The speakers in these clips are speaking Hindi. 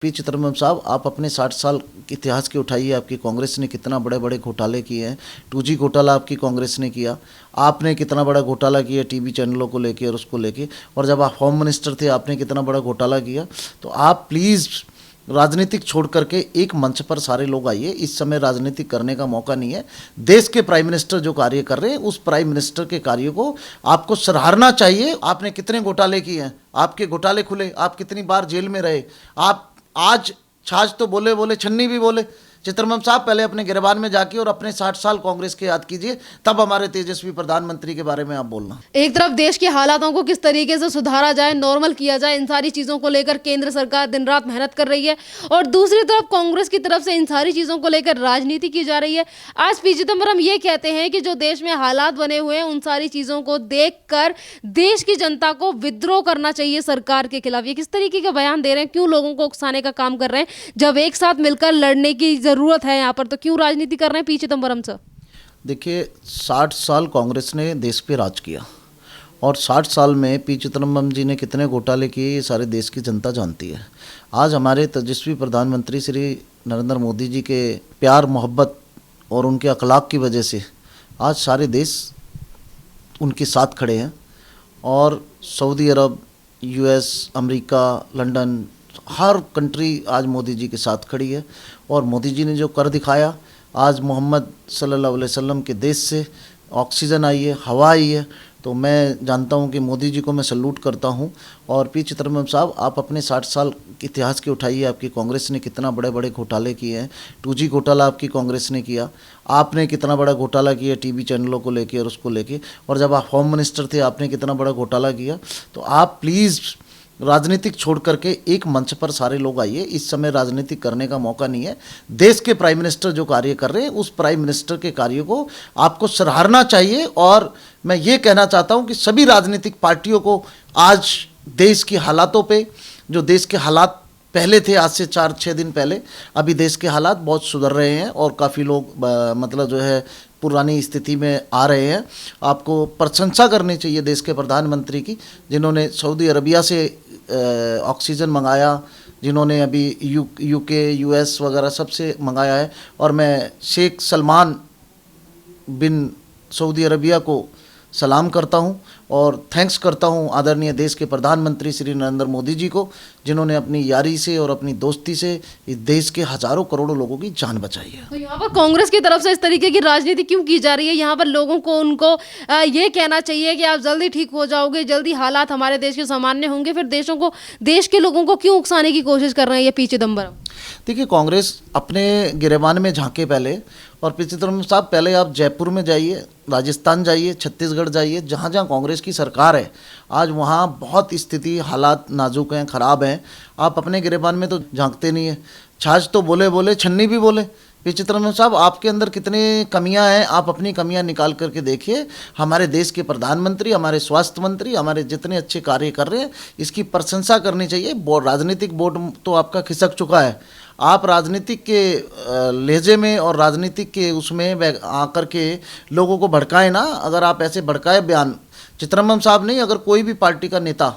पी चिदम्बरम साहब, आप अपने 60 साल के इतिहास के उठाइए। आपकी कांग्रेस ने कितना बड़े बड़े घोटाले किए हैं। 2G घोटाला आपकी कांग्रेस ने किया। आपने कितना बड़ा घोटाला किया टीवी चैनलों को लेके और उसको लेके। और जब आप होम मिनिस्टर थे आपने कितना बड़ा घोटाला किया। तो आप प्लीज़ राजनीतिक छोड़ करके एक मंच पर सारे लोग आइए। इस समय राजनीतिक करने का मौका नहीं है। देश के प्राइम मिनिस्टर जो कार्य कर रहे हैं उस प्राइम मिनिस्टर के कार्य को आपको सराहना चाहिए। आपने कितने घोटाले किए हैं, आपके घोटाले खुले, आप कितनी बार जेल में रहे। आप आज छाछ तो बोले बोले छन्नी भी बोले। चिदम्बरम साहब, पहले अपने गिरबान में जाके और अपने 60 साल कांग्रेस के याद कीजिए, तब हमारे तेजस्वी प्रधानमंत्री के बारे में आप बोलना। एक तरफ देश के हालातों को किस तरीके से सुधारा जाए, नॉर्मल किया जाए, इन सारी चीजों को लेकर केंद्र सरकार दिन रात मेहनत कर रही है और दूसरी तरफ कांग्रेस की तरफ से इन सारी चीजों को लेकर राजनीति की जा रही है। आज पी चिदम्बरम ये कहते हैं कि जो देश में हालात बने हुए हैं उन सारी चीजों को देखकर देश की जनता को विद्रोह करना चाहिए सरकार के खिलाफ। ये किस तरीके का बयान दे रहे हैं, क्यों लोगों को उकसाने का काम कर रहे हैं? जब एक साथ मिलकर लड़ने की जरूरत है यहाँ पर, तो क्यों राजनीति कर रहे हैं पी चिदम्बरम सर? देखिए, 60 साल कांग्रेस ने देश पे राज किया और 60 साल में पी चिदम्बरम जी ने कितने घोटाले किए ये सारे देश की जनता जानती है। आज हमारे तेजस्वी प्रधानमंत्री श्री नरेंद्र मोदी जी के प्यार मोहब्बत और उनके अखलाक की वजह से आज सारे देश उनके साथ खड़े हैं। और सऊदी अरब, US, अमेरिका, लंदन, हर कंट्री आज मोदी जी के साथ खड़ी है। और मोदी जी ने जो कर दिखाया, आज मोहम्मद सल्लल्लाहु अलैहि वसल्लम के देश से ऑक्सीजन आई है, हवा आई है। तो मैं जानता हूं कि मोदी जी को मैं सल्यूट करता हूं। और पी चिदम्बरम साहब, आप अपने 60 साल के इतिहास के उठाइए। आपकी कांग्रेस ने कितना बड़े बड़े घोटाले किए हैं। 2G घोटाला आपकी कांग्रेस ने किया। आपने कितना बड़ा घोटाला किया टीवी चैनलों को लेके और उसको लेके। और जब आप होम मिनिस्टर थे आपने कितना बड़ा घोटाला किया। तो आप प्लीज़ राजनीतिक छोड़ करके एक मंच पर सारे लोग आइए। इस समय राजनीतिक करने का मौका नहीं है। देश के प्राइम मिनिस्टर जो कार्य कर रहे हैं उस प्राइम मिनिस्टर के कार्य को आपको सराहना चाहिए। और मैं ये कहना चाहता हूं कि सभी राजनीतिक पार्टियों को आज देश की हालातों पे, जो देश के हालात पहले थे आज से 4-6 दिन पहले, अभी देश के हालात बहुत सुधर रहे हैं और काफ़ी लोग मतलब जो है पुरानी स्थिति में आ रहे हैं। आपको प्रशंसा करनी चाहिए देश के प्रधानमंत्री की, जिन्होंने सऊदी अरबिया से ऑक्सीजन मंगाया, जिन्होंने अभी UK, US वगैरह सबसे मंगाया है। और मैं शेख सलमान बिन सऊदी अरबिया को सलाम करता हूं और थैंक्स करता हूं आदरणीय देश के प्रधानमंत्री श्री नरेंद्र मोदी जी को, जिन्होंने अपनी यारी से और अपनी दोस्ती से इस देश के हजारों करोड़ों लोगों की जान बचाई है। तो यहाँ पर कांग्रेस की तरफ से इस तरीके की राजनीति क्यों की जा रही है? यहाँ पर लोगों को उनको ये कहना चाहिए कि आप जल्दी ठीक हो जाओगे, जल्दी हालात हमारे देश के सामान्य होंगे, फिर देश के लोगों को क्यों उकसाने की कोशिश कर रहे हैं ये पी चिदम्बरम? देखिए, कांग्रेस अपने गिरेबान में झांके पहले। और पी चिदम्बरम साहब, पहले आप जयपुर में जाइए, राजस्थान जाइए, छत्तीसगढ़ जाइए, जहाँ जहाँ कांग्रेस की सरकार है आज वहाँ बहुत स्थिति हालात नाजुक हैं, ख़राब हैं। आप अपने गिरेबान में तो झांकते नहीं है। छाछ तो बोले बोले छन्नी भी बोले। पी चिदम्बरम साहब, आपके अंदर कितनी कमियां हैं, आप अपनी कमियां निकाल करके देखिए। हमारे देश के प्रधानमंत्री, हमारे स्वास्थ्य मंत्री, हमारे जितने अच्छे कार्य कर रहे हैं इसकी प्रशंसा करनी चाहिए। राजनीतिक बोर्ड तो आपका खिसक चुका है। आप राजनीतिक के लहजे में और राजनीतिक के उसमें आकर के लोगों को भड़काएं ना। अगर आप ऐसे भड़काए बयान, चिदम्बरम साहब नहीं, अगर कोई भी पार्टी का नेता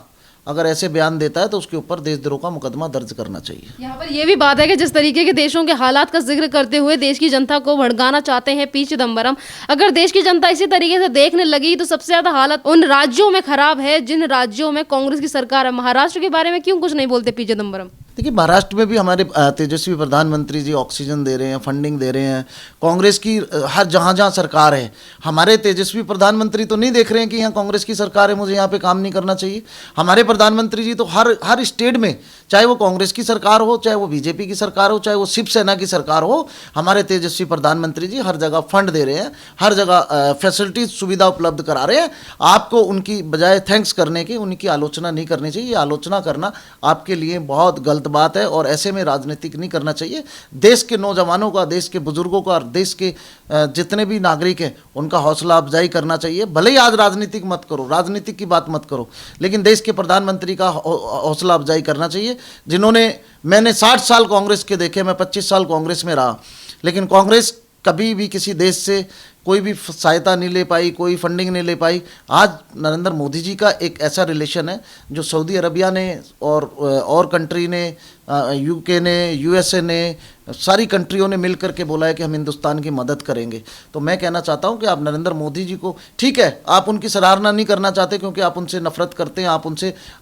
अगर ऐसे बयान देता है तो उसके ऊपर देशद्रोह का मुकदमा दर्ज करना चाहिए। यहाँ पर यह भी बात है कि जिस तरीके के देशों के हालात का जिक्र करते हुए देश की जनता को भड़काना चाहते हैं पी चिदम्बरम, अगर देश की जनता इसी तरीके से देखने लगी तो सबसे ज्यादा हालत उन राज्यों में खराब है जिन राज्यों में कांग्रेस की सरकार है। महाराष्ट्र के बारे में क्यों कुछ नहीं बोलते पी चिदम्बरम? देखिए, महाराष्ट्र में भी हमारे तेजस्वी प्रधानमंत्री जी ऑक्सीजन दे रहे हैं, फंडिंग दे रहे हैं। कांग्रेस की हर जहाँ जहाँ सरकार है, हमारे तेजस्वी प्रधानमंत्री तो नहीं देख रहे हैं कि यहाँ कांग्रेस की सरकार है, मुझे यहाँ पे काम नहीं करना चाहिए। हमारे प्रधानमंत्री जी तो हर स्टेट में, चाहे वो कांग्रेस की सरकार हो, चाहे वो BJP की सरकार हो, चाहे वो शिवसेना की सरकार हो, हमारे तेजस्वी प्रधानमंत्री जी हर जगह फंड दे रहे हैं, हर जगह फैसिलिटीज सुविधा उपलब्ध करा रहे हैं। आपको उनकी बजाय थैंक्स करने की उनकी आलोचना नहीं करनी चाहिए। आलोचना करना आपके लिए बहुत गलत बात है और ऐसे में राजनीतिक नहीं करना चाहिए। देश के नौजवानों का, देश के बुजुर्गों का और देश के जितने भी नागरिक हैं उनका हौसला अफजाई करना चाहिए। भले ही आज राजनीतिक मत करो, राजनीतिक की बात मत करो, लेकिन देश के प्रधानमंत्री का हौसला अफजाई करना चाहिए, जिन्होंने, मैंने 60 साल कांग्रेस के देखे, मैं 25 साल कांग्रेस में रहा, लेकिन कांग्रेस कभी भी किसी देश से कोई भी सहायता नहीं ले पाई, कोई फंडिंग नहीं ले पाई। आज नरेंद्र मोदी जी का एक ऐसा रिलेशन है जो सऊदी अरबिया ने और कंट्री ने, यूके ने, यूएसए ने, सारी कंट्रियों ने मिल करके बोला है कि हम हिंदुस्तान की मदद करेंगे। तो मैं कहना चाहता हूं कि आप नरेंद्र मोदी जी को, ठीक है आप उनकी सराहना नहीं करना चाहते क्योंकि आप उनसे नफरत करते हैं,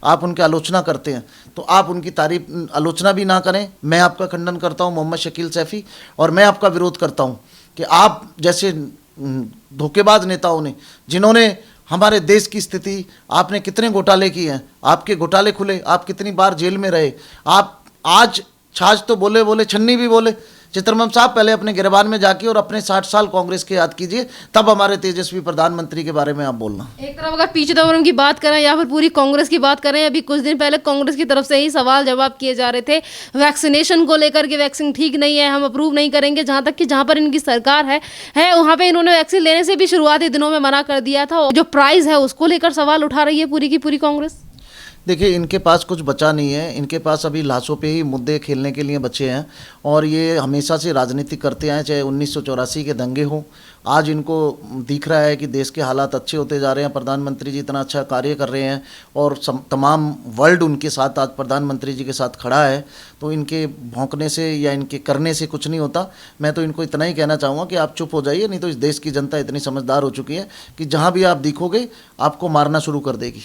आप उनकी आलोचना करते हैं, तो आप उनकी तारीफ आलोचना भी ना करें। मैं आपका खंडन करता हूं मोहम्मद शकील सैफ़ी, और मैं आपका विरोध करता हूं कि आप जैसे धोखेबाज नेताओं ने, जिन्होंने हमारे देश की स्थिति, आपने कितने घोटाले किए हैं, आपके घोटाले खुले, आप कितनी बार जेल में रहे, आप आज छाछ तो बोले बोले छन्नी भी बोले। चित्रमन साहब पहले अपने गिरबान में जाके और अपने 60 साल कांग्रेस के याद कीजिए, तब हमारे तेजस्वी प्रधानमंत्री के बारे में आप बोलना। एक तरफ अगर पी चिदम्बरम की बात करें या फिर पूरी कांग्रेस की बात करें, अभी कुछ दिन पहले कांग्रेस की तरफ से ही सवाल जवाब किए जा रहे थे वैक्सीनेशन को लेकर के, वैक्सीन ठीक नहीं है, हम अप्रूव नहीं करेंगे। जहां तक कि जहां पर इनकी सरकार है वहां पे इन्होंने वैक्सीन लेने से भी शुरुआती दिनों में मना कर दिया था। जो प्राइस है उसको लेकर सवाल उठा रही है पूरी की पूरी कांग्रेस। देखिए, इनके पास कुछ बचा नहीं है, इनके पास अभी लाशों पे ही मुद्दे खेलने के लिए बचे हैं, और ये हमेशा से राजनीति करते आए, चाहे 1984 के दंगे हों। आज इनको दिख रहा है कि देश के हालात अच्छे होते जा रहे हैं, प्रधानमंत्री जी इतना अच्छा कार्य कर रहे हैं और तमाम वर्ल्ड उनके साथ, आज प्रधानमंत्री जी के साथ खड़ा है, तो इनके भौंकने से या इनके करने से कुछ नहीं होता। मैं तो इनको इतना ही कहना चाहूँगा कि आप चुप हो जाइए, नहीं तो इस देश की जनता इतनी समझदार हो चुकी है कि जहाँ भी आप दिखोगे आपको मारना शुरू कर देगी।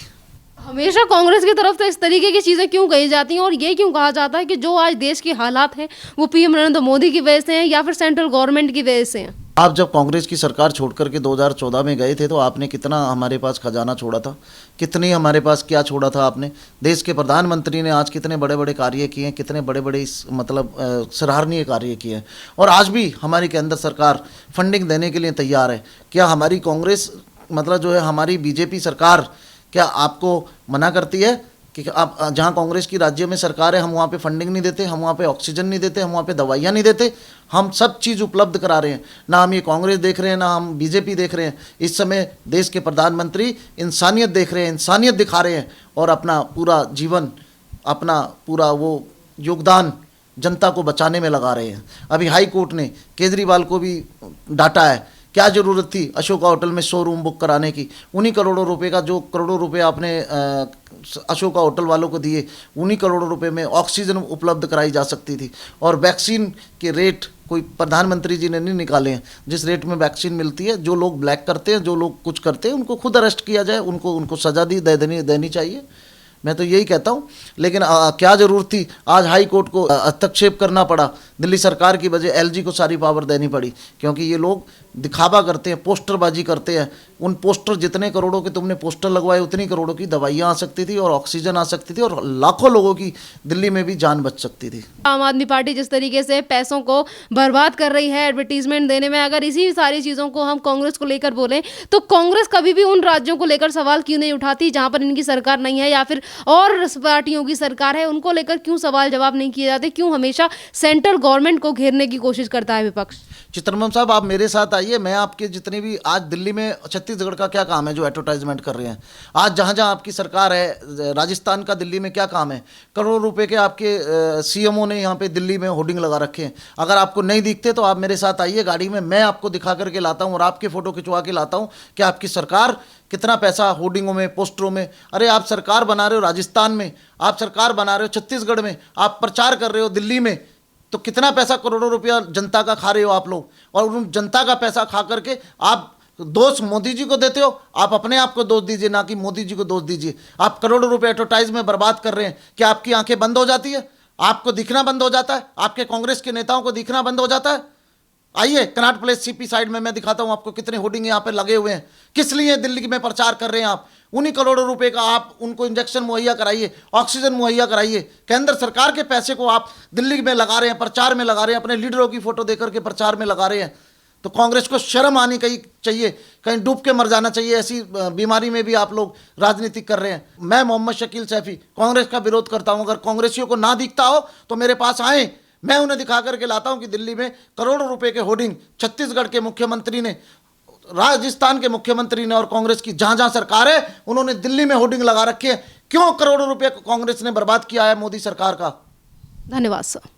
हमेशा कांग्रेस की तरफ से इस तरीके की चीज़ें क्यों कही जाती हैं और ये क्यों कहा जाता है कि जो आज देश के हालात हैं वो पीएम नरेंद्र मोदी की वजह से हैं या फिर सेंट्रल गवर्नमेंट की वजह से हैं? आप जब कांग्रेस की सरकार छोड़ करके 2014 में गए थे तो आपने कितना हमारे पास खजाना छोड़ा था, कितनी हमारे पास क्या छोड़ा था आपने। देश के प्रधानमंत्री ने आज कितने बड़े बड़े कार्य किए हैं, कितने बड़े बड़े सराहनीय कार्य किए हैं, और आज भी हमारी केंद्र सरकार फंडिंग देने के लिए तैयार है। क्या हमारी कांग्रेस जो है हमारी बीजेपी सरकार क्या आपको मना करती है कि आप जहां कांग्रेस की राज्य में सरकार है हम वहां पे फंडिंग नहीं देते, हम वहां पे ऑक्सीजन नहीं देते, हम वहां पे दवाइयां नहीं देते? हम सब चीज़ उपलब्ध करा रहे हैं। ना हम ये कांग्रेस देख रहे हैं, ना हम बीजेपी देख रहे हैं। इस समय देश के प्रधानमंत्री इंसानियत देख रहे हैं, इंसानियत दिखा रहे हैं, और अपना पूरा जीवन, अपना पूरा वो योगदान जनता को बचाने में लगा रहे हैं। अभी हाई कोर्ट ने केजरीवाल को भी डांटा है, क्या ज़रूरत थी अशोका होटल में 100 रूम बुक कराने की? उन्हीं करोड़ों रुपए का, जो करोड़ों रुपए आपने अशोका होटल वालों को दिए, उन्हीं करोड़ों रुपए में ऑक्सीजन उपलब्ध कराई जा सकती थी। और वैक्सीन के रेट कोई प्रधानमंत्री जी ने नहीं निकाले हैं। जिस रेट में वैक्सीन मिलती है, जो लोग ब्लैक करते हैं, जो लोग कुछ करते हैं, उनको खुद अरेस्ट किया जाए, उनको सज़ा देनी चाहिए। मैं तो यही कहता हूँ। लेकिन क्या ज़रूरत थी आज हाई कोर्ट को हस्तक्षेप करना पड़ा? दिल्ली सरकार की वजह एलजी को सारी पावर देनी पड़ी, क्योंकि ये लोग दिखावा करते हैं, पोस्टरबाजी करते हैं। उन पोस्टर, जितने करोड़ों के तुमने पोस्टर लगवाए, उतनी करोड़ों की दवाइयाँ आ सकती थी और ऑक्सीजन आ सकती थी और लाखों लोगों की दिल्ली में भी जान बच सकती थी। आम आदमी पार्टी जिस तरीके से पैसों को बर्बाद कर रही है एडवर्टीजमेंट देने में, अगर इसी सारी चीज़ों को हम कांग्रेस को लेकर बोलें तो कांग्रेस कभी भी उन राज्यों को लेकर सवाल क्यों नहीं उठाती जहां पर इनकी सरकार नहीं है, या फिर और पार्टियों की सरकार है, उनको लेकर क्यों सवाल जवाब नहीं किए जाते? क्यों हमेशा सेंट्रल गवर्नमेंट को घेरने की कोशिश करता है विपक्ष? चित्रमन साहब, आप मेरे साथ आइए, मैं आपके जितने भी आज दिल्ली में छत्तीसगढ़ का क्या काम है जो एडवर्टाइजमेंट कर रहे हैं? आज जहाँ जहाँ आपकी सरकार है, राजस्थान का दिल्ली में क्या काम है? करोड़ों रुपए के आपके सीएमओ ने यहाँ पे दिल्ली में होर्डिंग लगा रखे हैं। अगर आपको नहीं दिखते तो आप मेरे साथ आइए गाड़ी में, मैं आपको दिखा करके लाता हूँ और आपके फ़ोटो खिंचवा के लाता हूँ कि आपकी सरकार कितना पैसा होर्डिंगों में, पोस्टरों में। अरे आप सरकार बना रहे हो राजस्थान में, आप सरकार बना रहे हो छत्तीसगढ़ में, आप प्रचार कर रहे हो दिल्ली में, तो कितना पैसा, करोड़ों रुपया जनता का खा रहे हो आप लोग, और उन जनता का पैसा खा करके आप दोष मोदी जी को देते हो। आप अपने आप को दोष दीजिए, ना कि मोदी जी को दोष दीजिए। आप करोड़ों रुपए एडवर्टाइज में बर्बाद कर रहे हैं। क्या आपकी आंखें बंद हो जाती है? आपको दिखना बंद हो जाता है? आपके कांग्रेस के नेताओं को दिखना बंद हो जाता है? आइए कनॉट प्लेस सीपी साइड में, मैं दिखाता हूं आपको कितने होर्डिंग यहाँ पे लगे हुए हैं। किस लिए दिल्ली में प्रचार कर रहे हैं आप? उन्हीं करोड़ों रुपए का आप उनको इंजेक्शन मुहैया कराइए, ऑक्सीजन मुहैया कराइए। केंद्र सरकार के पैसे को आप दिल्ली में लगा रहे हैं, प्रचार में लगा रहे हैं, अपने लीडरों की फोटो देकर के प्रचार में लगा रहे हैं। तो कांग्रेस को शर्म आनी चाहिए, कहीं डूब के मर जाना चाहिए। ऐसी बीमारी में भी आप लोग राजनीति कर रहे हैं। मैं मोहम्मद शकील सैफी कांग्रेस का विरोध करता हूं। अगर कांग्रेसियों को ना दिखता हो तो मेरे पास आए, मैं उन्हें दिखा करके लाता हूं कि दिल्ली में करोड़ों रुपए के होर्डिंग छत्तीसगढ़ के मुख्यमंत्री ने, राजस्थान के मुख्यमंत्री ने और कांग्रेस की जहां जहां सरकार है उन्होंने दिल्ली में होर्डिंग लगा रखे हैं। क्यों करोड़ों रुपए कांग्रेस ने बर्बाद किया है मोदी सरकार का? धन्यवाद सर।